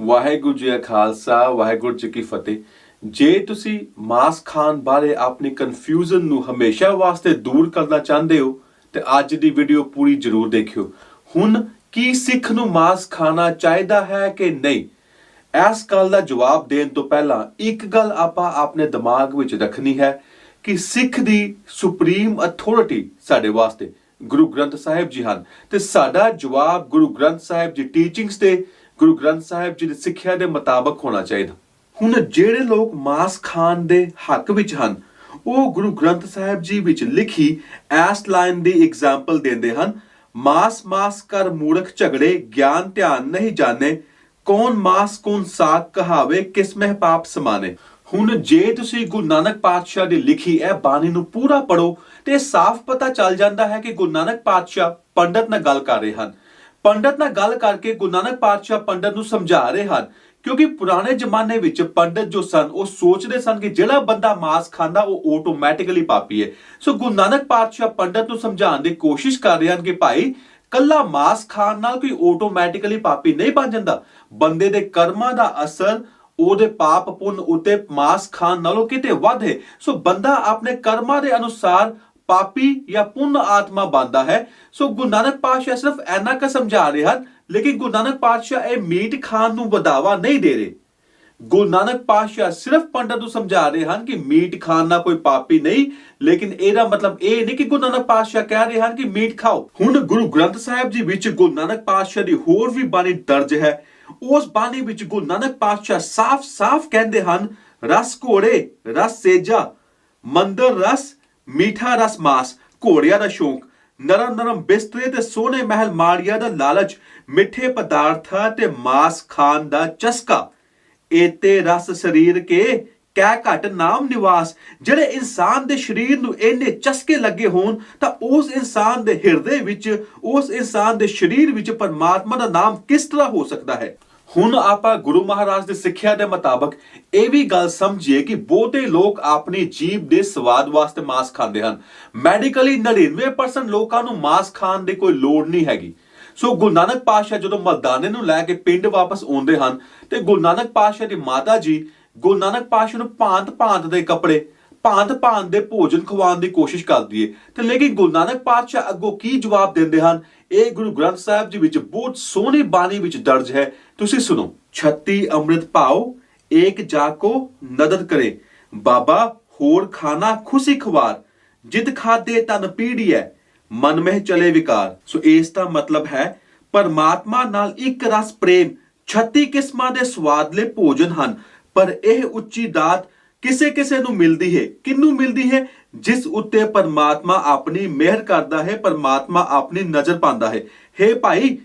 ਵਾਹਿਗੁਰੂ ਜੀ ਕਾ ਖਾਲਸਾ ਵਾਹਿਗੁਰੂ ਜੀ ਕੀ ਫਤਿਹ। ਜੇ ਤੁਸੀਂ ਮਾਸ ਖਾਣ ਬਾਰੇ ਆਪਣੀ ਕਨਫਿਊਜ਼ਨ ਨੂੰ ਹਮੇਸ਼ਾ ਵਾਸਤੇ ਦੂਰ ਕਰਨਾ ਚਾਹੁੰਦੇ ਹੋ ਤੇ ਅੱਜ ਦੀ ਵੀਡੀਓ ਪੂਰੀ ਜ਼ਰੂਰ ਦੇਖਿਓ। ਹੁਣ ਕੀ ਸਿੱਖ ਨੂੰ ਮਾਸ ਖਾਣਾ ਚਾਹੀਦਾ ਹੈ ਕਿ ਨਹੀਂ, ਇਸ ਗੱਲ ਦਾ ਜਵਾਬ ਦੇਣ ਤੋਂ ਪਹਿਲਾਂ ਇੱਕ ਗੱਲ ਆਪਾਂ ਆਪਣੇ ਦਿਮਾਗ ਵਿੱਚ ਰੱਖਣੀ ਹੈ ਕਿ ਸਿੱਖ ਦੀ ਸੁਪਰੀਮ ਅਥਾਰਟੀ ਸਾਡੇ ਵਾਸਤੇ ਗੁਰੂ ਗ੍ਰੰਥ ਸਾਹਿਬ ਜੀ ਹਨ ਤੇ ਸਾਡਾ ਜਵਾਬ ਗੁਰੂ ਗ੍ਰੰਥ ਸਾਹਿਬ ਜੀ ਟੀਚਿੰਗਸ ਤੇ ਗੁਰੂ ਗ੍ਰੰਥ ਸਾਹਿਬ ਜੀ ਦੀ ਸਿੱਖਿਆ ਦੇ ਮੁਤਾਬਕ ਹੋਣਾ ਚਾਹੀਦਾ। ਹੁਣ ਜਿਹੜੇ ਲੋਕ ਮਾਸ ਖਾਣ ਦੇ ਹੱਕ ਵਿੱਚ ਹਨ ਉਹ ਗੁਰੂ ਗ੍ਰੰਥ ਸਾਹਿਬ ਜੀ ਵਿੱਚ ਲਿਖੀ ਇਸ ਲਾਈਨ ਦੀ ਐਗਜ਼ਾਮਪਲ ਦਿੰਦੇ ਹਨ, ਮਾਸ ਕਰ ਮੂਰਖ ਝਗੜੇ ਗਿਆਨ ਧਿਆਨ ਨਹੀਂ ਜਾਣੇ, ਕੌਣ ਮਾਸ ਕੌਣ ਸਾਗ ਕਹਾਵੇ ਕਿਸ ਮਹਿ ਪਾਪ ਸਮਾਨੇ। ਹੁਣ ਜੇ ਤੁਸੀਂ ਗੁਰੂ ਨਾਨਕ ਪਾਤਸ਼ਾਹ ਦੀ ਲਿਖੀ ਇਹ ਬਾਣੀ ਨੂੰ ਪੂਰਾ ਪੜੋ ਤੇ ਸਾਫ਼ ਪਤਾ ਚੱਲ ਜਾਂਦਾ ਹੈ ਕਿ ਗੁਰੂ ਨਾਨਕ ਪਾਤਸ਼ਾਹ ਪੰਡਤ ਨਾਲ ਗੱਲ ਕਰ ਰਹੇ ਹਨ। ਪੰਡਤ ਨਾਲ ਗੱਲ ਕਰਕੇ ਗੁਰੂ ਨਾਨਕ ਪਾਤਸ਼ਾਹ ਪੰਡਤ ਨੂੰ ਸਮਝਾ ਰਹੇ ਹਨ, ਕਿਉਂਕਿ ਪੁਰਾਣੇ ਜ਼ਮਾਨੇ ਵਿੱਚ ਪੰਡਤ ਜੋ ਸਨ ਉਹ ਸੋਚਦੇ ਸਨ ਕਿ ਜਿਹੜਾ ਬੰਦਾ ਮਾਸ ਖਾਂਦਾ ਉਹ ਆਟੋਮੈਟਿਕਲੀ ਪਾਪੀ ਹੈ। ਸੋ ਗੁਰੂ ਨਾਨਕ ਪਾਤਸ਼ਾਹ ਪੰਡਤ ਨੂੰ ਸਮਝਾਉਣ ਦੀ ਕੋਸ਼ਿਸ਼ ਕਰ ਰਹੇ ਹਨ ਕਿ ਭਾਈ ਕੱਲਾ ਮਾਸ ਖਾਣ ਨਾਲ ਕੋਈ ਆਟੋਮੈਟਿਕਲੀ ਪਾਪੀ ਨਹੀਂ ਬਣ ਜਾਂਦਾ, ਬੰਦੇ ਦੇ ਕਰਮਾਂ ਦਾ ਅਸਰ ਉਹਦੇ ਪਾਪ ਪੁੰਨ ਉਤੇ ਮਾਸ ਖਾਣ ਨਾਲੋਂ ਕਿਤੇ ਵੱਧ ਹੈ। ਸੋ ਬੰਦਾ ਆਪਣੇ ਕਰਮਾਂ ਦੇ ਅਨੁਸਾਰ ਪਾਪੀ ਜਾਂ ਪੁੰਨ ਆਤਮਾ ਬਣਦਾ ਹੈ। ਸੋ ਗੁਰੂ ਨਾਨਕ ਪਾਤਸ਼ਾਹ ਸਿਰਫ ਇੰਨਾ ਕੁ ਸਮਝਾ ਰਹੇ ਹਨ, ਲੇਕਿਨ ਗੁਰੂ ਨਾਨਕ ਪਾਤਸ਼ਾਹ ਇਹ ਮੀਟ ਖਾਣ ਨੂੰ ਵਧਾਵਾ ਨਹੀਂ ਦੇ ਰਹੇ। ਗੁਰੂ ਨਾਨਕ ਪਾਤਸ਼ਾਹ ਸਿਰਫ ਪੰਡਤ ਨੂੰ ਸਮਝਾ ਰਹੇ ਹਨ ਕਿ ਮੀਟ ਖਾਣ ਨਾਲ ਕੋਈ ਪਾਪੀ ਨਹੀਂ, ਲੇਕਿਨ ਇਹਦਾ ਮਤਲਬ ਇਹ ਨਹੀਂ ਕਿ ਗੁਰੂ ਨਾਨਕ ਪਾਤਸ਼ਾਹ ਕਹਿ ਰਹੇ ਹਨ ਕਿ ਮੀਟ ਖਾਓ। ਹੁਣ ਗੁਰੂ ਗ੍ਰੰਥ ਸਾਹਿਬ ਜੀ ਵਿੱਚ ਗੁਰੂ ਨਾਨਕ ਪਾਤਸ਼ਾਹ ਦੀ ਹੋਰ ਵੀ ਬਾਣੀ ਦਰਜ ਹੈ। ਉਸ ਬਾਣੀ ਵਿੱਚ ਗੁਰੂ ਨਾਨਕ ਪਾਤਸ਼ਾਹ ਸਾਫ਼ ਕਹਿੰਦੇ ਹਨ, ਰਸ ਘੋੜੇ ਰਸ ਸੇਜਾ ਮੰਦਰ ਰਸ ਮੀਠਾ ਰਸ ਮਾਸ, ਘੋੜਿਆਂ ਦਾ ਸ਼ੌਂਕ, ਨਰਮ ਬਿਸਤਰੇ ਤੇ ਸੋਹਣੇ ਮਹਿਲ ਮਾੜੀਆਂ ਦਾ ਲਾਲਚ, ਮਿੱਠੇ ਪਦਾਰਥਾਂ ਤੇ ਮਾਸ ਖਾਣ ਦਾ ਚਸਕਾ, ਏਤੇ ਰਸ ਸਰੀਰ ਕੇ ਕਹਿ ਘਟ ਨਾਮ ਨਿਵਾਸ। ਜਿਹੜੇ ਇਨਸਾਨ ਦੇ ਸਰੀਰ ਨੂੰ ਇੰਨੇ ਚਸਕੇ ਲੱਗੇ ਹੋਣ ਤਾਂ ਉਸ ਇਨਸਾਨ ਦੇ ਹਿਰਦੇ ਵਿੱਚ, ਉਸ ਇਨਸਾਨ ਦੇ ਸਰੀਰ ਵਿੱਚ ਪਰਮਾਤਮਾ ਦਾ ਨਾਮ ਕਿਸ ਤਰ੍ਹਾਂ ਹੋ ਸਕਦਾ ਹੈ। ਹੁਣ ਆਪਾਂ ਗੁਰੂ ਮਹਾਰਾਜ ਦੀ ਸਿੱਖਿਆ ਦੇ ਮੁਤਾਬਕ ਇਹ ਵੀ ਗੱਲ ਸਮਝੀਏ ਕਿ ਬਹੁਤੇ ਲੋਕ ਆਪਣੀ ਜੀਭ ਦੇ ਸਵਾਦ ਵਾਸਤੇ ਮਾਸ ਖਾਂਦੇ ਹਨ। ਮੈਡੀਕਲੀ 99% ਲੋਕਾਂ ਨੂੰ ਮਾਸ ਖਾਣ ਦੀ ਕੋਈ ਲੋੜ ਨਹੀਂ ਹੈਗੀ। ਸੋ ਗੁਰੂ ਨਾਨਕ ਪਾਤਸ਼ਾਹ ਜਦੋਂ ਮਰਦਾਨੇ ਨੂੰ ਲੈ ਕੇ ਪਿੰਡ ਵਾਪਸ ਆਉਂਦੇ ਹਨ ਤੇ ਗੁਰੂ ਨਾਨਕ ਪਾਤਸ਼ਾਹ ਦੀ ਮਾਤਾ ਜੀ ਗੁਰੂ ਨਾਨਕ ਪਾਤਸ਼ਾਹ ਨੂੰ ਭਾਂਤ ਦੇ ਕੱਪੜੇ, ਭਾਂਤ ਦੇ ਭੋਜਨ ਖਵਾਉਣ ਦੀ ਕੋਸ਼ਿਸ਼ ਕਰਦੀ ਹੈ ਤੇ ਲੇਕਿਨ ਗੁਰੂ ਨਾਨਕ ਪਾਤਸ਼ਾਹ ਅੱਗੋਂ ਕੀ ਜਵਾਬ ਦਿੰਦੇ ਹਨ, ਇਹ ਗੁਰੂ ਗ੍ਰੰਥ ਸਾਹਿਬ ਜੀ ਵਿੱਚ ਬਹੁਤ ਸੋਹਣੀ ਬਾਣੀ ਵਿੱਚ ਦਰਜ ਹੈ। ਤੁਸੀਂ ਸੁਣੋ। 36 ਅੰਮ੍ਰਿਤ ਪਾਓ ਏਕ ਜਾਕੋ ਨਦਰ ਕਰੇ, ਬਾਬਾ ਹੋਰ ਖਾਣਾ ਖੁਸ਼ੀ ਖਵਾਰ, ਜਿਤ ਖਾਦੇ ਤਨ ਪੀੜੀਐ ਮਨ ਮਹਿ ਚਲੇ ਵਿਕਾਰ। ਸੋ ਇਸ ਦਾ ਮਤਲਬ ਹੈ ਪਰਮਾਤਮਾ ਨਾਲ ਇੱਕ ਰਸ ਪ੍ਰੇਮ, 36 ਕਿਸਮਾਂ ਦੇ ਸਵਾਦਲੇ ਭੋਜਨ ਹਨ, ਪਰ ਇਹ ਉੱਚੀ ਦਾਤ ਕਿਸੇ ਨੂੰ ਮਿਲਦੀ ਹੈ। ਕਿਹਨੂੰ ਮਿਲਦੀ ਹੈ? ਜਿਸ ਉੱਤੇ ਪਰਮਾਤਮਾ ਆਪਣੀ ਮਿਹਰ ਕਰਦਾ ਹੈ, ਪਰਮਾਤਮਾ ਆਪਣੀ ਨਜ਼ਰ ਪਾਉਂਦਾ ਹੈ। ਹੇ ਭਾਈ,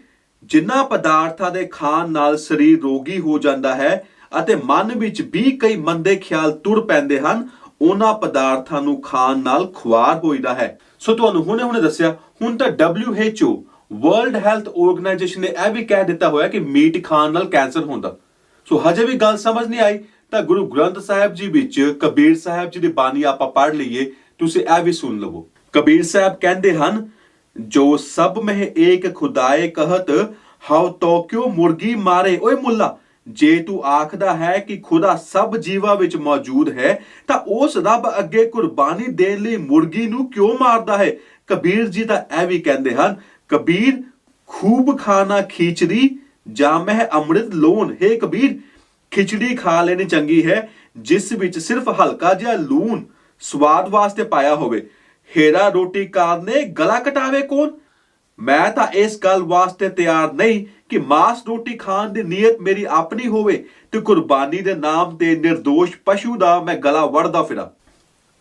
ਜਿਨ੍ਹਾਂ ਪਦਾਰਥਾਂ ਦੇ ਖਾਣ ਨਾਲ ਸਰੀਰ ਰੋਗੀ ਹੋ ਜਾਂਦਾ ਹੈ ਅਤੇ ਮਨ ਵਿੱਚ ਵੀ ਕਈ ਮੰਦੇ ਖਿਆਲ ਤੁਰ ਪੈਂਦੇ ਹਨ, ਉਹਨਾਂ ਪਦਾਰਥਾਂ ਨੂੰ ਖਾਣ ਨਾਲ ਖੁਆਰ ਹੋਈਦਾ ਹੈ। ਸੋ ਤੁਹਾਨੂੰ ਹੁਣੇ ਦੱਸਿਆ, ਹੁਣ ਤਾਂ WHO ਵਰਲਡ ਹੈਲਥ ਆਰਗੇਨਾਈਜੇਸ਼ਨ ਨੇ ਇਹ ਵੀ ਕਹਿ ਦਿੱਤਾ ਹੋਇਆ ਕਿ ਮੀਟ ਖਾਣ ਨਾਲ ਕੈਂਸਰ ਹੁੰਦਾ। ਸੋ ਹਜੇ ਵੀ ਗੱਲ ਸਮਝ ਨਹੀਂ ਆਈ ਤਾਂ ਗੁਰੂ ਗ੍ਰੰਥ ਸਾਹਿਬ ਜੀ ਵਿੱਚ ਕਬੀਰ ਸਾਹਿਬ ਜੀ ਦੀ ਬਾਣੀ ਆਪਾਂ ਪੜ੍ਹ ਲਈਏ, ਤੁਸੀਂ ਇਹ ਵੀ ਸੁਣ ਲਵੋ। ਕਬੀਰ ਸਾਹਿਬ ਕਹਿੰਦੇ ਹਨ, ਜੋ ਸਭ ਮਹਿ ਏਕ ਖੁਦਾਏ ਕਹਤ ਹਉ ਤੋ ਕਿਉ ਮੁਰਗੀ ਮਾਰੇ। ਓਏ ਮੁੱਲਾ, ਜੇ ਤੂੰ ਆਖਦਾ ਹੈ ਕਿ ਖੁਦਾ ਸਭ ਜੀਵਾਂ ਵਿੱਚ ਮੌਜੂਦ ਹੈ ਤਾਂ ਉਸ ਰੱਬ ਅੱਗੇ ਕੁਰਬਾਨੀ ਦੇਣ ਲਈ ਮੁਰਗੀ ਨੂੰ ਕਿਉਂ ਮਾਰਦਾ ਹੈ। ਕਬੀਰ ਜੀ ਤਾਂ ਇਹ ਵੀ ਕਹਿੰਦੇ ਹਨ, ਕਬੀਰ ਖੂਬ ਖਾਣਾ ਖਿਚੜੀ ਜਾਂ ਮਹਿ ਅੰਮ੍ਰਿਤ ਲੋਨ। ਹੈ ਕਬੀਰ, ਖਿਚੜੀ ਖਾ ਲੈਣੀ ਚੰਗੀ ਹੈ ਜਿਸ ਵਿੱਚ ਸਿਰਫ ਹਲਕਾ ਜਿਹਾ ਲੂਣ ਸਵਾਦ ਵਾਸਤੇ ਪਾਇਆ ਹੋਵੇ। ਹੇਰਾ ਰੋਟੀ ਕਾਰਨੇ ਗਲਾ ਕਟਾਵੇ ਕੌਣ। ਮੈਂ ਤਾਂ ਇਸ ਗੱਲ ਵਾਸਤੇ ਤਿਆਰ ਨਹੀਂ ਕਿ ਮਾਸ ਰੋਟੀ ਖਾਣ ਦੀ ਨੀਅਤ ਮੇਰੀ ਆਪਣੀ ਹੋਵੇ ਤੇ ਕੁਰਬਾਨੀ ਦੇ ਨਾਮ ਤੇ ਨਿਰਦੋਸ਼ ਪਸ਼ੂ ਦਾ ਮੈਂ ਗਲਾ ਵੜਦਾ ਫਿਰਾਂ।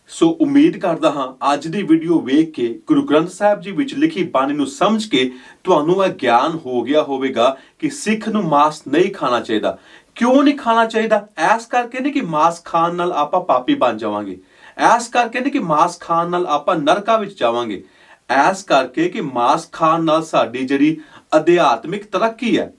ਸੋ ਉਮੀਦ ਕਰਦਾ ਹਾਂ ਅੱਜ ਦੀ ਵੀਡੀਓ ਵੇਖ ਕੇ ਗੁਰੂ ਗ੍ਰੰਥ ਸਾਹਿਬ ਜੀ ਵਿੱਚ ਲਿਖੀ ਬਾਣੀ ਨੂੰ ਸਮਝ ਕੇ ਤੁਹਾਨੂੰ ਇਹ ਗਿਆਨ ਹੋ ਗਿਆ ਹੋਵੇਗਾ ਕਿ ਸਿੱਖ ਨੂੰ ਮਾਸ ਨਹੀਂ ਖਾਣਾ ਚਾਹੀਦਾ। ਕਿਉਂ ਨਹੀਂ ਖਾਣਾ ਚਾਹੀਦਾ? ਐਸ ਕਰਕੇ ਨਹੀਂ ਕਿ ਮਾਸ ਖਾਣ ਨਾਲ ਆਪਾਂ ਪਾਪੀ ਬਣ ਜਾਵਾਂਗੇ, ਐਸ ਕਰਕੇ ਨਹੀਂ ਕਿ ਮਾਸ ਖਾਣ ਨਾਲ ਆਪਾਂ ਨਰਕਾਂ ਵਿੱਚ ਜਾਵਾਂਗੇ, ਐਸ ਕਰਕੇ ਕਿ ਮਾਸ ਖਾਣ ਨਾਲ ਸਾਡੀ ਜਿਹੜੀ ਅਧਿਆਤਮਿਕ ਤਰੱਕੀ ਹੈ,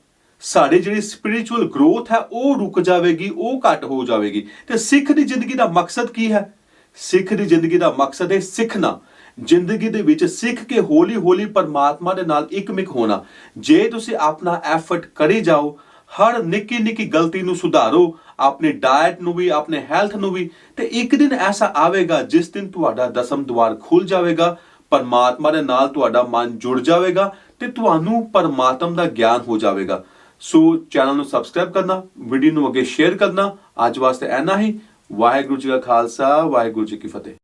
ਸਾਡੀ ਜਿਹੜੀ ਸਪਿਰਿਚੁਅਲ ਗਰੋਥ ਹੈ ਉਹ ਰੁਕ ਜਾਵੇਗੀ, ਉਹ ਘੱਟ ਹੋ ਜਾਵੇਗੀ। ਤੇ ਸਿੱਖ ਦੀ ਜ਼ਿੰਦਗੀ ਦਾ ਮਕਸਦ ਕੀ ਹੈ? ਸਿੱਖ ਦੀ ਜ਼ਿੰਦਗੀ ਦਾ ਮਕਸਦ ਹੈ ਸਿੱਖਣਾ, ਜ਼ਿੰਦਗੀ ਦੇ ਵਿੱਚ ਸਿੱਖ ਕੇ ਹੌਲੀ ਹੌਲੀ ਪਰਮਾਤਮਾ ਦੇ ਨਾਲ ਇੱਕਮਿਕ ਹੋਣਾ। ਜੇ ਤੁਸੀਂ ਆਪਣਾ ਐਫਰਟ ਕਰੀ ਜਾਓ, हर निक्की निक्की गलती नू सुधारो, अपनी डाइट नू भी, अपने हैल्थ नू भी, ते एक दिन ऐसा आवेगा जिस दिन तुहाडा दसम द्वार खुल जाएगा, परमात्मा दे नाल तुहाडा मन जुड़ जाएगा ते तुहानू परमात्मा दा ज्ञान हो जाएगा। सो चैनल नू सबसक्राइब करना, वीडियो नू अगे शेयर करना। अज वास्ते इन्ना ही। वाहिगुरू जी का खालसा, वाहिगुरू जी की फतेह।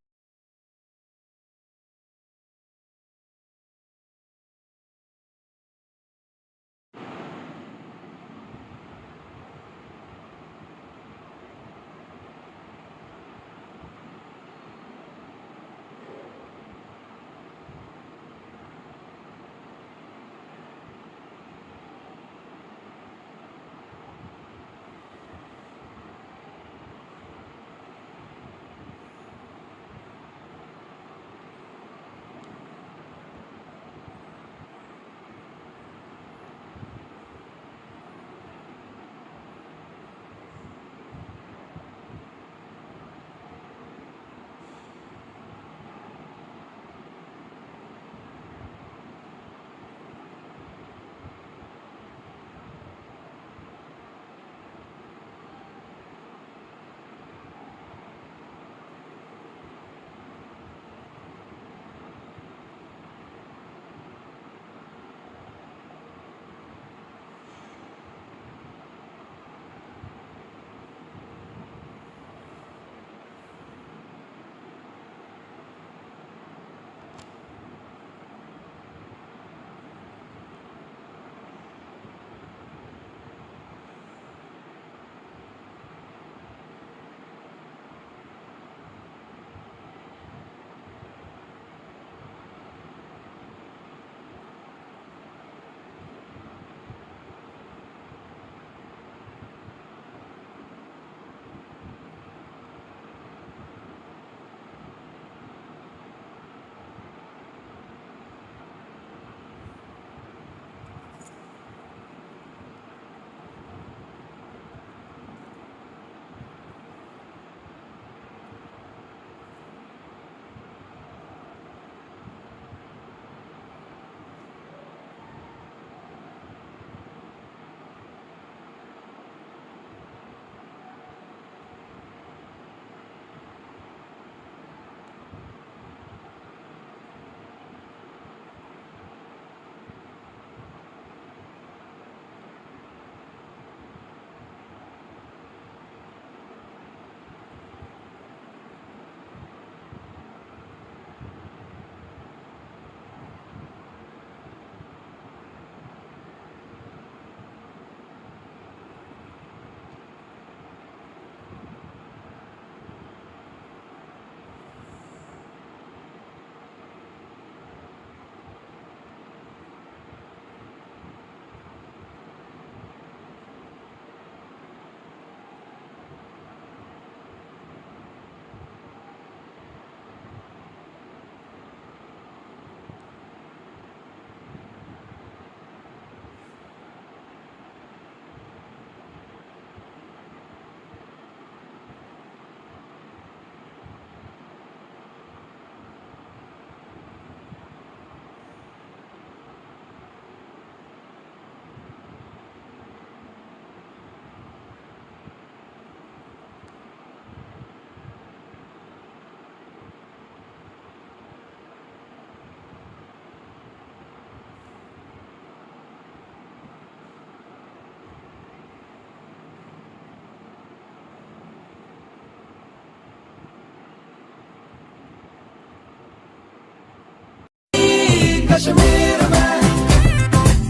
कश्मीर में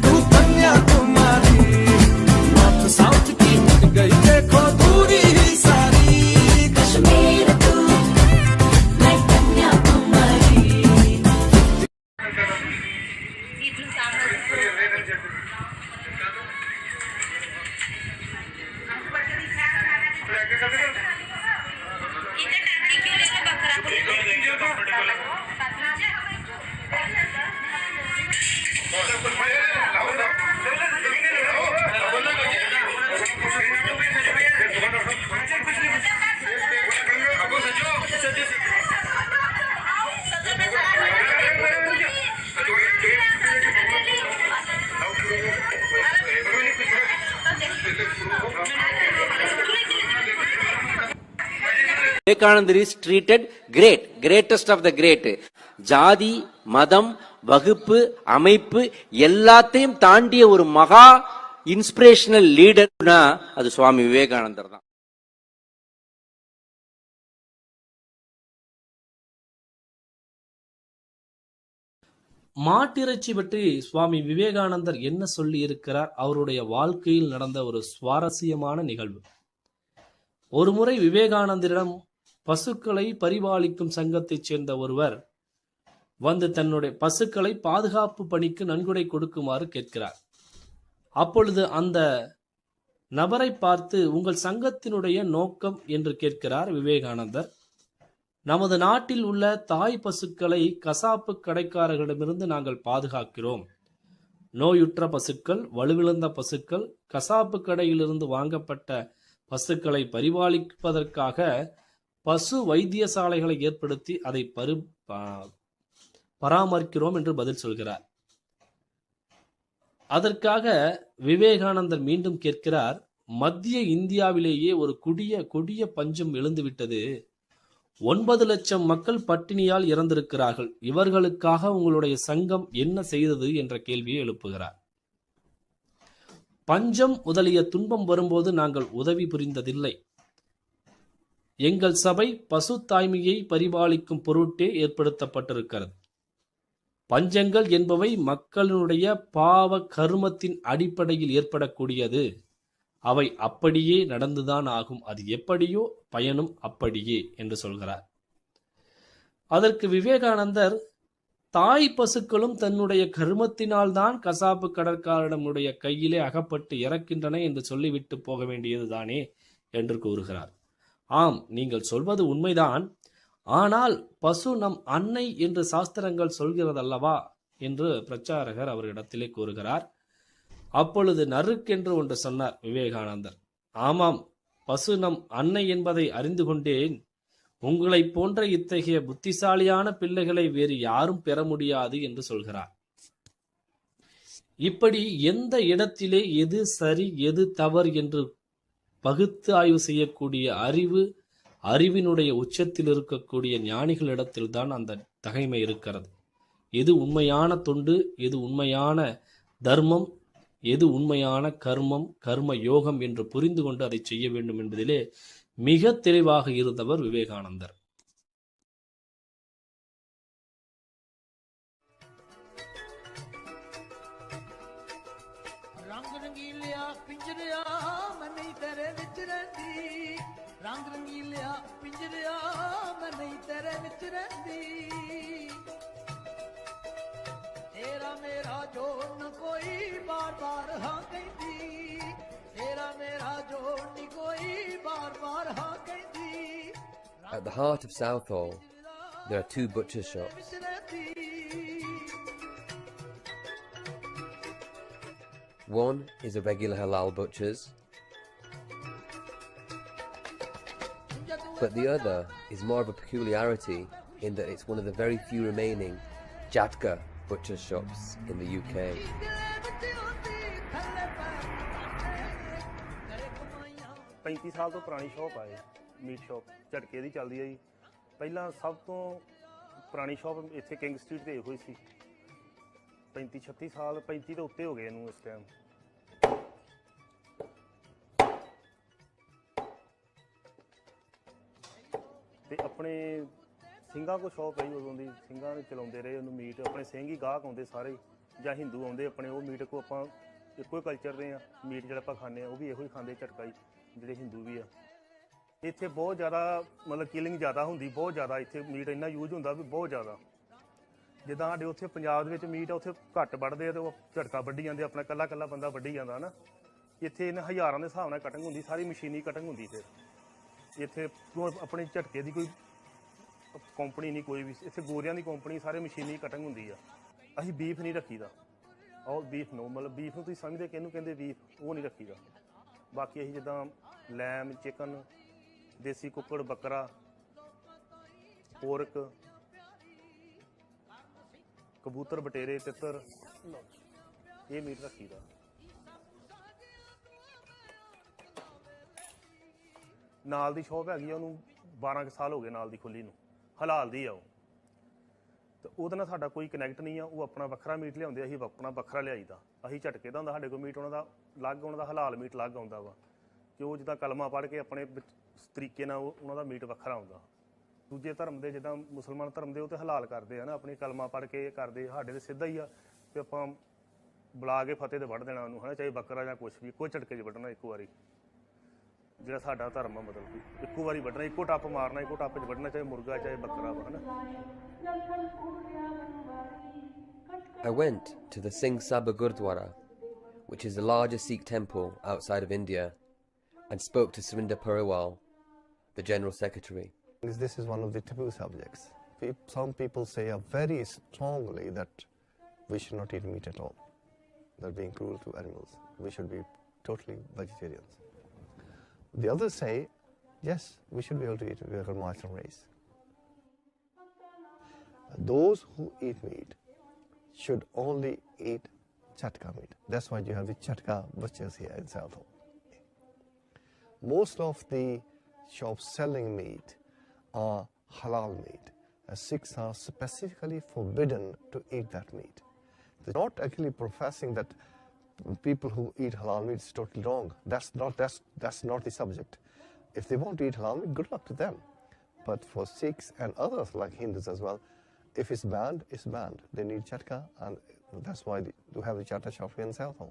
तू कन्याकुमारी, नॉर्थ साउथ की मिट गई देखो दूरी ही सारी। कश्मीर तू मैं Kanyakumari. Vivekananda is treated great, greatest of the great. ஜாதி மதம் வகுப்பு அமைப்பு எல்லாத்தையும் தாண்டிய ஒரு மகா இன்ஸ்பிரேஷனல் லீடர்னா அது சுவாமி விவேகானந்தர் தான். மாட்டிறைச்சி பற்றி சுவாமி விவேகானந்தர் என்ன சொல்லி இருக்கிறார்? அவருடைய வாழ்க்கையில் நடந்த ஒரு சுவாரஸ்யமான நிகழ்வு. ஒருமுறை விவேகானந்தரிடம் பசுக்களை பரிபாலிக்கும் சங்கத்தைச் சேர்ந்த ஒருவர் வந்து தன்னுடைய பசுக்களை பாதுகாப்பு பணிக்கு நன்கொடை கொடுக்குமாறு கேட்கிறார். அப்பொழுது அந்த நபரை பார்த்து, உங்கள் சங்கத்தினுடைய நோக்கம் என்று கேட்கிறார் விவேகானந்தர். நமது நாட்டில் உள்ள தாய் பசுக்களை கசாப்பு கடைக்காரர்களிடமிருந்து நாங்கள் பாதுகாக்கிறோம். நோயுற்ற பசுக்கள், வலுவிழந்த பசுக்கள், கசாப்பு கடையிலிருந்து வாங்கப்பட்ட பசுக்களை பரிபாலிப்பதற்காக பசு வைத்தியசாலைகளை ஏற்படுத்தி அதை பராமரிக்கிறோம் என்று பதில் சொல்கிறார். அதற்காக விவேகானந்தர் மீண்டும் கேட்கிறார், மத்திய இந்தியாவிலேயே ஒரு கொடிய பஞ்சம் எழுந்துவிட்டது. 9 லட்சம் மக்கள் பட்டினியால் இறந்திருக்கிறார்கள். இவர்களுக்காக உங்களுடைய சங்கம் என்ன செய்தது என்ற கேள்வியை எழுப்புகிறார். பஞ்சம் முதலிய துன்பம் வரும்போது நாங்கள் உதவி புரிந்ததில்லை. எங்கள் சபை பசு தாய்மையை பரிபாலிக்கும் பொருட்டே ஏற்படுத்தப்பட்டிருக்கிறது. பஞ்சங்கள் என்பவை மக்களுடைய பாவ கர்மத்தின் அடிப்படையில் ஏற்படக்கூடியது. அவை அப்படியே நடந்துதான் ஆகும். அது எப்படியோ பயனும் அப்படியே என்று சொல்கிறார். அதற்கு விவேகானந்தர், தாய் பசுக்களும் தன்னுடைய கர்மத்தினால்தான் கசாப்பு கடற்காரனுடைய கையிலே அகப்பட்டு இறக்கின்றன என்று சொல்லிவிட்டு போக வேண்டியதுதானே என்று கூறுகிறார். ஆம், நீங்கள் சொல்வது உண்மைதான். ஆனால் பசு நம் அன்னை என்று சாஸ்திரங்கள் சொல்கிறதல்லவா என்று பிரச்சாரகர் அவரிடத்திலே கூறுகிறார். அப்பொழுது நறுக்கென்று ஒன்று சொன்னார் விவேகானந்தர். ஆமாம், பசு நம் அன்னை என்பதை அறிந்து கொண்டேன். உங்களை போன்ற இத்தகைய புத்திசாலியான பிள்ளைகளை வேறு யாரும் பெற முடியாது என்று சொல்கிறார். இப்படி எந்த இடத்திலே எது சரி எது தவறு என்று பகுத்து ஆய்வு செய்யக்கூடிய அறிவினுடைய உச்சத்தில் இருக்கக்கூடிய ஞானிகளிடத்தில்தான் அந்த தகைமை இருக்கிறது. எது உண்மையான தொண்டு, எது உண்மையான தர்மம், எது உண்மையான கர்மம், கர்ம யோகம் என்று புரிந்து கொண்டு அதை செய்ய வேண்டும் என்பதிலே மிக தெளிவாக இருந்தவர் விவேகானந்தர். रंग रंगीलिया पिंजरिया मैं नहीं तेरे विच रहंदी तेरा मेरा जोड़ न कोई बार बार हाँ कहंदी तेरा मेरा जोड़ नहीं कोई बार बार हाँ कहंदी. At the heart of Southall, there are 2 butcher shops. One is a regular halal butcher's, but the other is more of a peculiarity in that it's one of the very few remaining Jatka butcher shops in the UK. पैंती साल तो पुरानी shop है meat shop झटके की चलती है जी. पहला सब तो पुरानी शॉप इत्थे किंग स्ट्रीट ते हुई सी. 35-36 साल 35 तो उत्ते हो गए इनू इस टाइम. ਤੇ ਆਪਣੇ ਸਿੰਘਾਂ ਕੋ ਸ਼ੌਪ ਹੈ ਉਦੋਂ ਦੀ. ਸਿੰਘਾਂ ਨੇ ਚਲਾਉਂਦੇ ਰਹੇ ਉਹਨੂੰ ਮੀਟ. ਆਪਣੇ ਸਿੰਘ ਹੀ ਗਾਹਕ ਆਉਂਦੇ ਸਾਰੇ, ਜਾਂ ਹਿੰਦੂ ਆਉਂਦੇ ਆਪਣੇ. ਉਹ ਮੀਟ ਕੋ ਆਪਾਂ ਇੱਕੋ ਹੀ ਕਲਚਰ ਦੇ ਆ. ਮੀਟ ਜਿਹੜਾ ਆਪਾਂ ਖਾਂਦੇ ਆ ਉਹ ਵੀ ਇਹੋ ਹੀ ਖਾਂਦੇ ਝਟਕਾ ਹੀ, ਜਿਹੜੇ ਹਿੰਦੂ ਵੀ ਆ. ਇੱਥੇ ਬਹੁਤ ਜ਼ਿਆਦਾ ਮਤਲਬ ਕਿਲਿੰਗ ਜ਼ਿਆਦਾ ਹੁੰਦੀ, ਬਹੁਤ ਜ਼ਿਆਦਾ ਇੱਥੇ ਮੀਟ ਇੰਨਾ ਯੂਜ਼ ਹੁੰਦਾ ਵੀ ਬਹੁਤ ਜ਼ਿਆਦਾ. ਜਿੱਦਾਂ ਸਾਡੇ ਉੱਥੇ ਪੰਜਾਬ ਦੇ ਵਿੱਚ ਮੀਟ ਉੱਥੇ ਘੱਟ ਵੱਢਦੇ ਆ ਤੇ ਉਹ ਝਟਕਾ ਵੱਢੀ ਜਾਂਦੇ, ਆਪਣਾ ਕੱਲਾ ਕੱਲਾ ਬੰਦਾ ਵੱਢੀ ਜਾਂਦਾ ਨਾ. ਇੱਥੇ ਇਹਨਾਂ ਹਜ਼ਾਰਾਂ ਦੇ ਹਿਸਾਬ ਨਾਲ ਕਟਿੰਗ ਹੁੰਦੀ, ਸਾਰੀ ਮਸ਼ੀਨੀ ਕਟਿੰਗ ਹੁੰਦੀ. ਫਿਰ ਇੱਥੇ ਆਪਣੀ ਝਟਕੇ ਦੀ ਕੋਈ ਕੰਪਨੀ ਨਹੀਂ ਕੋਈ ਵੀ. ਇੱਥੇ ਗੋਰਿਆਂ ਦੀ ਕੰਪਨੀ, ਸਾਰੇ ਮਸ਼ੀਨੀ ਕਟਿੰਗ ਹੁੰਦੀ ਆ. ਅਸੀਂ ਬੀਫ ਨਹੀਂ ਰੱਖੀਦਾ. ਔਰ ਬੀਫ ਨੋ, ਮਤਲਬ ਬੀਫ ਨੂੰ ਤੁਸੀਂ ਸਮਝਦੇ ਕਿਹਨੂੰ ਕਹਿੰਦੇ ਬੀਫ, ਉਹ ਨਹੀਂ ਰੱਖੀਦਾ. ਬਾਕੀ ਅਸੀਂ ਜਿੱਦਾਂ ਲੈਮ, ਚਿਕਨ, ਦੇਸੀ ਕੁੱਕੜ, ਬੱਕਰਾ, ਪੋਰਕ, ਕਬੂਤਰ, ਬਟੇਰੇ, ਤਿੱਤਰ, ਇਹ ਮੀਟ ਰੱਖੀਦਾ. ਨਾਲ ਦੀ ਸ਼ੌਪ ਹੈਗੀ ਆ, ਉਹਨੂੰ 12 ਕੁ ਸਾਲ ਹੋ ਗਏ ਨਾਲ ਦੀ ਖੁੱਲੀ ਨੂੰ, ਹਲਾਲ ਦੀ ਆ ਉਹ। ਤੇ ਉਹਦੇ ਨਾਲ ਸਾਡਾ ਕੋਈ ਕਨੈਕਟ ਨਹੀਂ ਆ। ਉਹ ਆਪਣਾ ਵੱਖਰਾ ਮੀਟ ਲਿਆਉਂਦੇ, ਅਸੀਂ ਆਪਣਾ ਵੱਖਰਾ ਲਿਆਈਦਾ। ਅਸੀਂ ਝਟਕੇ ਦਾ ਹੁੰਦਾ ਸਾਡੇ ਕੋਲ ਮੀਟ, ਉਹਨਾਂ ਦਾ ਅਲੱਗ, ਉਹਨਾਂ ਦਾ ਹਲਾਲ ਮੀਟ ਅਲੱਗ ਆਉਂਦਾ ਵਾ, ਕਿ ਉਹ ਜਿੱਦਾਂ ਕਲਮਾ ਪੜ੍ਹ ਕੇ ਆਪਣੇ ਤਰੀਕੇ ਨਾਲ ਉਹਨਾਂ ਦਾ ਮੀਟ ਵੱਖਰਾ ਆਉਂਦਾ। ਦੂਜੇ ਧਰਮ ਦੇ ਜਿੱਦਾਂ ਮੁਸਲਮਾਨ ਧਰਮ ਦੇ ਉਹ ਤੇ ਹਲਾਲ ਕਰਦੇ ਆ ਨਾ, ਆਪਣੀ ਕਲਮਾ ਪੜ੍ਹ ਕੇ ਕਰਦੇ। ਸਾਡੇ ਤੇ ਸਿੱਧਾ ਹੀ ਆ ਕਿ ਆਪਾਂ ਬੁਲਾ ਕੇ ਫਤਿਹ ਤੇ ਵੱਢ ਦੇਣਾ ਉਹਨੂੰ, ਹੈ ਨਾ, ਚਾਹੇ ਬੱਕਰਾ ਜਾਂ ਕੁਛ ਵੀ, ਇੱਕੋ ਝਟਕੇ 'ਚ ਵੱਢਣਾ ਇੱਕੋ ਵਾਰੀ। ਜਿਹੜਾ ਸਾਡਾ ਧਰਮ ਆ ਮਤਲਬ ਕਿ ਇੱਕੋ ਵਾਰੀ ਵੱਢਣਾ, ਇੱਕੋ ਟੱਪ ਮਾਰਨਾ, ਇੱਕੋ ਟੱਪ 'ਚ ਵੱਢਣਾ, ਚਾਹੇ ਮੁਰਗਾ ਚਾਹੇ ਬੱਕਰਾ ਵਾ, ਹੈ ਨਾ। I went to the Singh Sabha Gurdwara, which is the largest Sikh temple outside of India, and spoke to Surinder Pariwal, the General Secretary. This is one of the taboo subjects. Some people say very strongly that we should not eat meat at all. They're being cruel to animals. We should be totally vegetarians. The others say, yes, we should be able to eat. We are a martial race. Those who eat meat should only eat chatka meat. That's why you have the chatka butchers here in South Hall. Most of the shops selling meat are halal meat. Sikhs are specifically forbidden to eat that meat. They're not actually professing that people who eat halal meat is totally wrong. That's not the subject. If they want to eat halal meat, good luck to them. But for Sikhs and others like Hindus as well, if it's banned, it's banned. They need chatka, and that's why you have the chatta shop here in South Hall.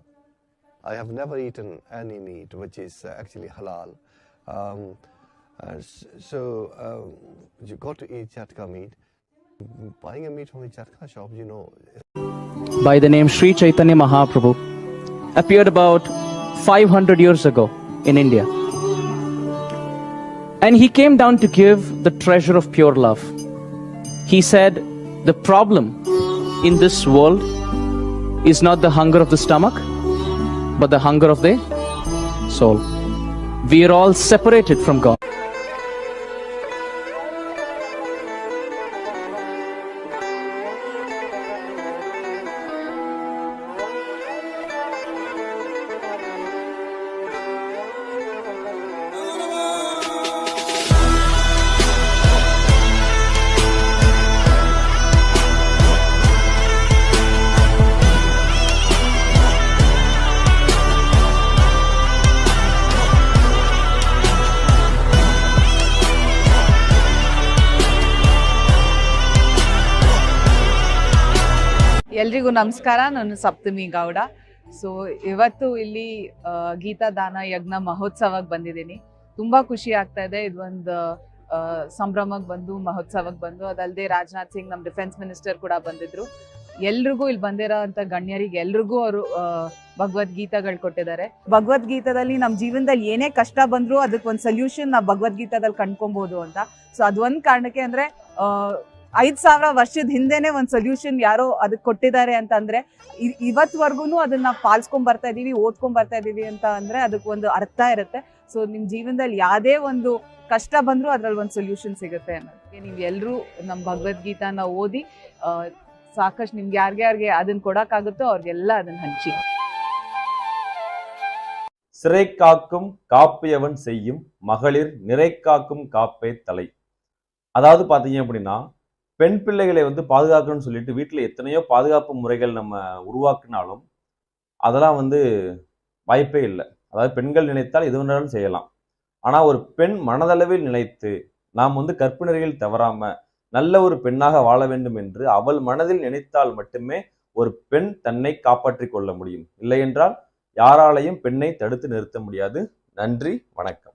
I have never eaten any meat which is actually halal. You got to eat chatka meat. Buying a meat from the chatka shop, you know. By the name Sri Chaitanya Mahaprabhu appeared about 500 years ago in India. And he came down to give the treasure of pure love. He said, the problem in this world is not the hunger of the stomach, but the hunger of the soul. We are all separated from God. ಎಲ್ರಿಗೂ ನಮಸ್ಕಾರ. ನಾನು ಸಪ್ತಮಿ Gowda. So ಇವತ್ತು ಇಲ್ಲಿ ಗೀತಾದಾನ ಯಜ್ಞ ಮಹೋತ್ಸವಕ್ಕೆ ಬಂದಿದ್ದೀನಿ. ತುಂಬಾ ಖುಷಿ ಆಗ್ತಾ ಇದೆ. ಇದೊಂದು ಸಂಭ್ರಮಕ್ಕೆ ಬಂದು ಮಹೋತ್ಸವಕ್ಕೆ ಬಂದು, ಅದಲ್ಲದೆ ರಾಜನಾಥ್ ಸಿಂಗ್ ನಮ್ಮ ಡಿಫೆನ್ಸ್ ಮಿನಿಸ್ಟರ್ ಕೂಡ ಬಂದಿದ್ರು. ಎಲ್ರಿಗೂ ಇಲ್ಲಿ ಬಂದಿರೋ ಅಂತ ಗಣ್ಯರಿಗೆ ಎಲ್ರಿಗೂ ಅವರು ಭಗವದ್ಗೀತಾಗಳು ಕೊಟ್ಟಿದ್ದಾರೆ. ಭಗವದ್ಗೀತಾದಲ್ಲಿ ನಮ್ಮ ಜೀವನದಲ್ಲಿ ಏನೇ ಕಷ್ಟ ಬಂದ್ರು ಅದಕ್ಕೆ ಒಂದು ಸೊಲ್ಯೂಷನ್ ನಾವು ಭಗವದ್ಗೀತಾದಲ್ಲಿ ಕಂಡ್ಕೊಬಹುದು ಅಂತ. ಸೊ ಅದೊಂದು ಕಾರಣಕ್ಕೆ ಅಂದ್ರೆ 5,000 ವರ್ಷದ ಹಿಂದೆನೆ ಒಂದು ಸೊಲ್ಯೂಷನ್ ಯಾರೋ ಅದಕ್ಕೆ ಕೊಟ್ಟಿದ್ದಾರೆ ಅಂತ ಅಂದ್ರೆ ಇವತ್ವರೆಗೂ ಅದನ್ನ ಪಾಲಿಸ್ಕೊಂಡ್ ಬರ್ತಾ ಇದೀವಿ, ಓದ್ಕೊಂಡ್ ಬರ್ತಾ ಇದೀವಿ ಅಂತ ಅಂದ್ರೆ ಅದಕ್ಕೆ ಒಂದು ಅರ್ಥ ಇರುತ್ತೆ. ಸೊ ನಿಮ್ ಜೀವನದಲ್ಲಿ ಯಾವ್ದೇ ಒಂದು ಕಷ್ಟ ಬಂದ್ರು ಅದ್ರಲ್ಲಿ ಒಂದು ಸೊಲ್ಯೂಷನ್ ಸಿಗುತ್ತೆ ಅನ್ನೋದಕ್ಕೆ ನೀವು ಎಲ್ಲರೂ ನಮ್ಮ ಭಗವದ್ಗೀತಾನ ಓದಿ ಸಾಕಷ್ಟು ನಿಮ್ಗೆ ಯಾರ್ಯಾರಿಗೆ ಅದನ್ನ ಕೊಡಕ್ಕಾಗುತ್ತೋ ಅವ್ರಿಗೆಲ್ಲ ಅದನ್ನ ಹಂಚಿ. சிறை காக்கும் காப்பியவன் செய்யும் மகளிர் நிறை காக்கும் காப்பே தலை. அதாவது பார்த்தீங்க அப்படின்னா, பெண் பிள்ளைகளை பாதுகாக்கணும்னு சொல்லிட்டு வீட்டில் எத்தனையோ பாதுகாப்பு முறைகள் நம்ம உருவாக்கினாலும் அதெல்லாம் வாய்ப்பே இல்லை. அதாவது பெண்கள் நினைத்தால் எது வேணாலும் செய்யலாம். ஆனால் ஒரு பெண் மனதளவில் நினைத்து நாம் கற்புணர்வில் தவறாம நல்ல ஒரு பெண்ணாக வாழ வேண்டும் என்று அவள் மனதில் நினைத்தால் மட்டுமே ஒரு பெண் தன்னை காப்பாற்றி கொள்ள முடியும். இல்லை என்றால் யாராலையும் பெண்ணை தடுத்து நிறுத்த முடியாது. நன்றி, வணக்கம்.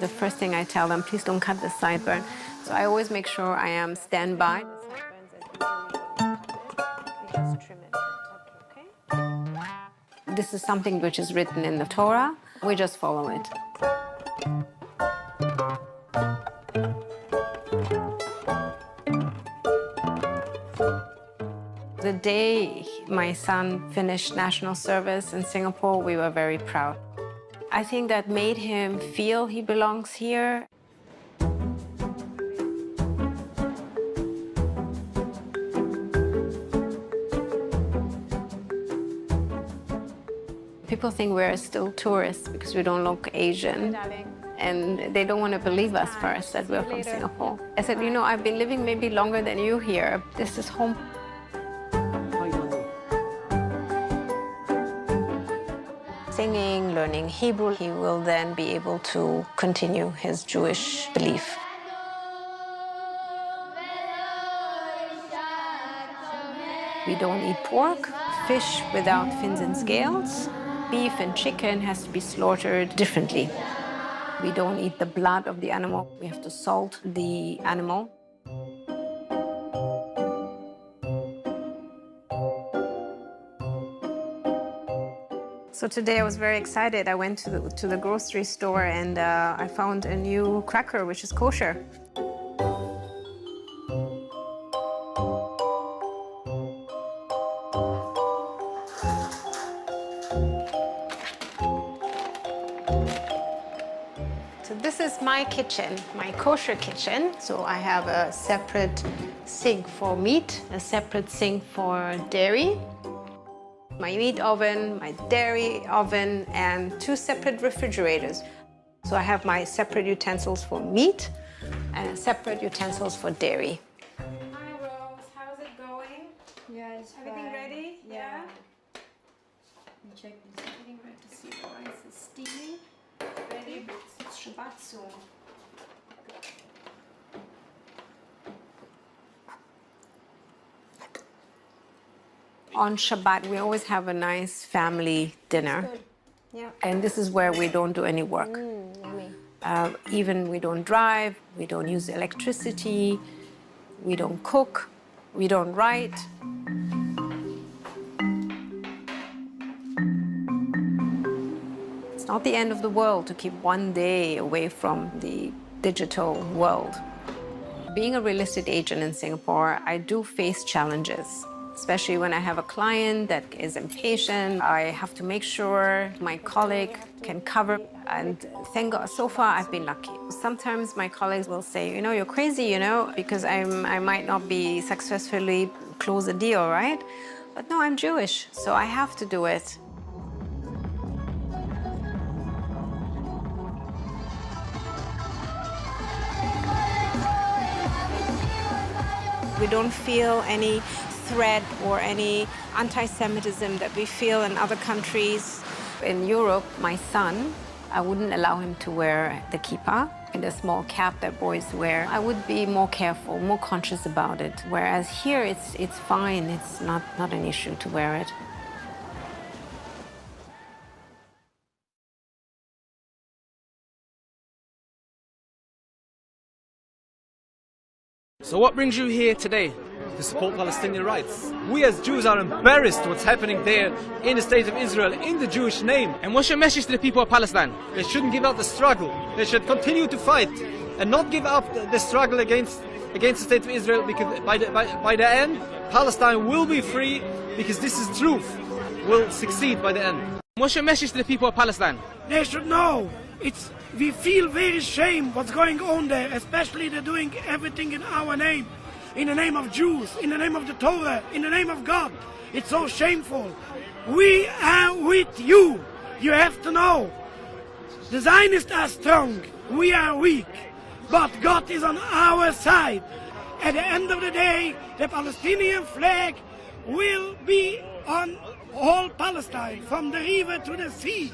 The first thing I tell them, please don't cut the sideburn. So I always make sure I am standby. This is something which is written in the Torah. We just follow it. The day my son finished national service in Singapore, we were very proud. I think that made him feel he belongs here. People think we're still tourists because we don't look Asian. And they don't want to believe us first that we're from Singapore. I said, you know, I've been living maybe longer than you here. This is home. Singing, learning Hebrew, he will then be able to continue his Jewish belief. We don't eat pork, fish without fins and scales. Beef and chicken has to be slaughtered differently. We don't eat the blood of the animal. We have to salt the animal. So today I was very excited. I went to the grocery store and I found a new cracker which is kosher. So this is my kitchen, my kosher kitchen. So I have a separate sink for meat, a separate sink for dairy, my meat oven, my dairy oven, and 2 separate refrigerators. So I have my separate utensils for meat and separate utensils for dairy. Hi Rose, how's it going? Yeah, it's Everything fine. ready? Yeah. I'm checking everything ready to see the rice is steaming. Ready? It's Shabbat soon. On Shabbat, we always have a nice family dinner. Yeah. And this is where we don't do any work. Yummy. Even we don't drive, we don't use electricity, we don't cook, we don't write. It's not the end of the world to keep one day away from the digital world. Being a real estate agent in Singapore, I do face challenges. Especially when I have a client that is impatient, I have to make sure my colleague can cover. And thank God, so far I've been lucky. Sometimes my colleagues will say, you know, you're crazy, you know, because I might not be successfully close a deal, right? But no, I'm Jewish, so I have to do it. We don't feel any threat or any anti-Semitism that we feel in other countries. In Europe, my son, I wouldn't allow him to wear the kippah and the small cap that boys wear. I would be more careful, more conscious about it. Whereas here, it's fine. It's not an issue to wear it. So what brings you here today? To support Palestinian rights. We as Jews are embarrassed what's happening there in the state of Israel in the Jewish name. And what's your message to the people of Palestine? They shouldn't give up the struggle. They should continue to fight and not give up the struggle against the state of Israel, because by the end, Palestine will be free, because this is truth. Will succeed by the end. What's your message to the people of Palestine? They should know. We feel very shame what's going on there, especially they're doing everything in our name. In the name of Jews, in the name of the Torah, in the name of God. It's so shameful. We are with you. You have to know. The Zionists are strong. We are weak. But God is on our side. At the end of the day, the Palestinian flag will be on all Palestine, from the river to the sea.